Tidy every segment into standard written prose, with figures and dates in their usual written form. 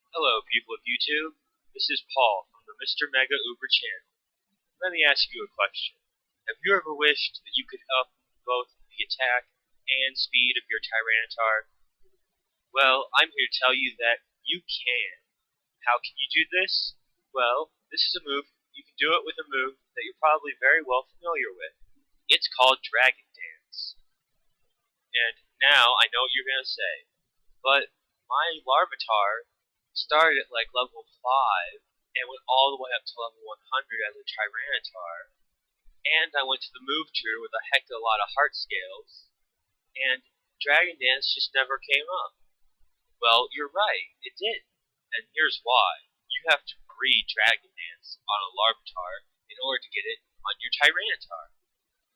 Hello, people of YouTube. This is Paul from the Mr. Mega Uber channel. Let me ask you a question. Have you ever wished that you could up both the attack and speed of your Tyranitar? Well, I'm here to tell you that you can. How can you do this? Well, this is a move. You can do it with a move that you're probably very well familiar with. It's called Dragon Dance. And now I know what you're going to say. But my Larvitar started at like level 5 and went all the way up to level 100 as a Tyranitar. And I went to the move tree with a heck of a lot of heart scales. And Dragon Dance just never came up. Well, you're right, it did. And here's why. You have to breed Dragon Dance on a Larvitar in order to get it on your Tyranitar.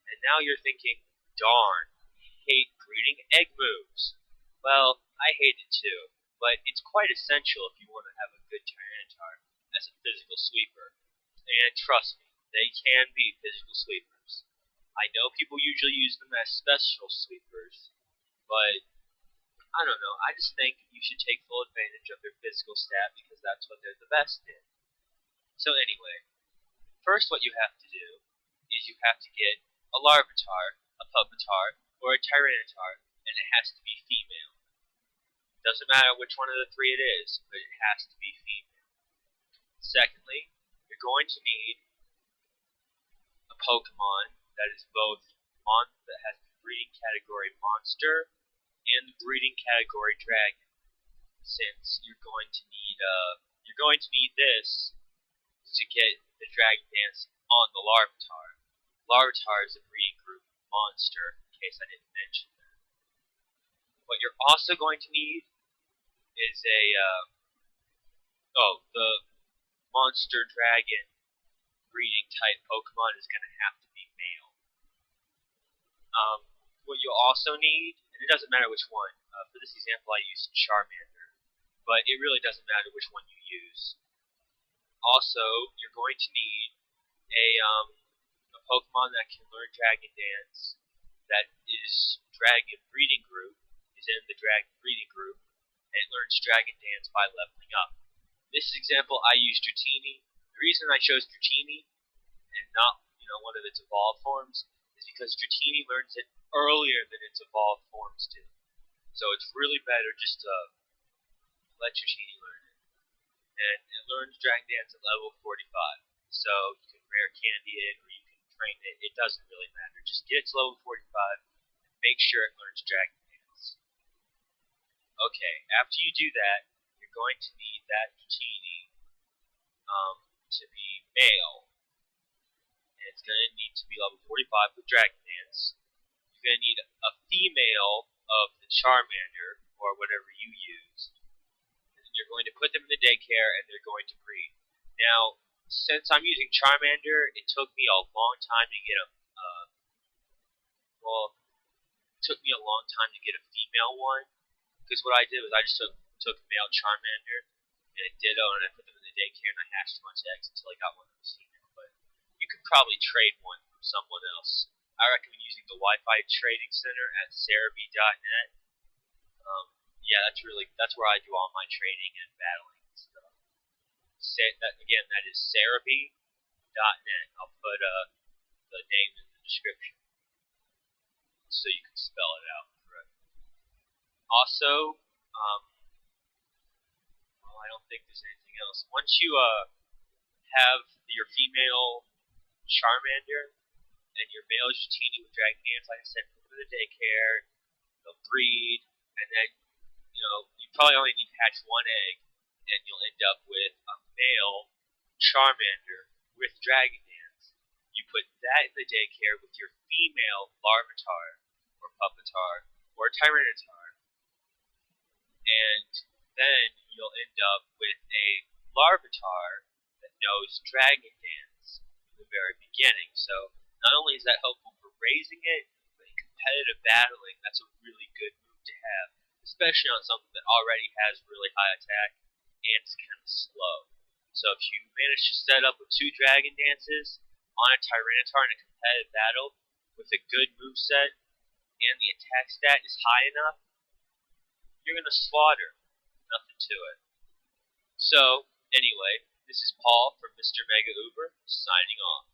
And now you're thinking, darn, I hate breeding egg moves. Well, I hate it too, but it's quite essential if you want to have a good Tyranitar as a physical sweeper. And trust me, they can be physical sweepers. I know people usually use them as special sweepers, but I don't know, I just think you should take full advantage of their physical stat because that's what they're the best in. So anyway, first what you have to do is you have to get a Larvitar, a Pupitar, or a Tyranitar, and it has to be female. Doesn't matter which one of the three it is, but it has to be female. Secondly, you're going to need a Pokemon that is both that has the breeding category monster and the breeding category dragon. Since you're going to need this to get the Dragon Dance on the Larvitar. Larvitar is a breeding group monster, in case I didn't mention that. What you're also going to need is the monster dragon breeding type Pokemon is going to have to be male. What you'll also need, and it doesn't matter which one, for this example I used Charmander, but it really doesn't matter which one you use. Also, you're going to need a Pokemon that can learn Dragon Dance, that is Dragon Breeding Group, is in the Dragon Breeding Group, and it learns Dragon Dance by leveling up. In this example, I used Dratini. The reason I chose Dratini and not, one of its evolved forms is because Dratini learns it earlier than its evolved forms do. So it's really better just to let Dratini learn it. And it learns Dragon Dance at level 45. So you can rare candy it or you can train it. It doesn't really matter. Just get it to level 45 and make sure it learns Dragon Dance. Okay, after you do that, you're going to need that Dratini to be male. And it's going to need to be level 45 with Dragon Dance. You're going to need a female of the Charmander, or whatever you used. And you're going to put them in the daycare, and they're going to breed. Now, since I'm using Charmander, it took me a long time to get a female one. Because what I did was I just took a male Charmander and a Ditto, and I put them in the daycare, and I hatched a bunch of eggs until I got one that was female. But you could probably trade one from someone else. I recommend using the Wi-Fi Trading Center at Serebii.net. That's where I do all my trading and battling and stuff. That is Serebii.net. I'll put the name in the description so you can spell it out correctly. Also, I don't think there's anything else. Once you have your female Charmander and your male Dratini with Dragon Dance, like I said, put them in the daycare, they'll breed, and then, you probably only need to hatch one egg, and you'll end up with a male Charmander with Dragon Dance. You put that in the daycare with your female Larvitar, or Pupitar, or Tyranitar, and then you'll end up with a Larvitar that knows Dragon Dance from the very beginning. So not only is that helpful for raising it, but in competitive battling, that's a really good move to have, especially on something that already has really high attack and it's kind of slow. So if you manage to set up with 2 Dragon Dances on a Tyranitar in a competitive battle with a good moveset and the attack stat is high enough, you're going to slaughter. Nothing to it. So, anyway, this is Paul from Mr. Mega Uber, signing off.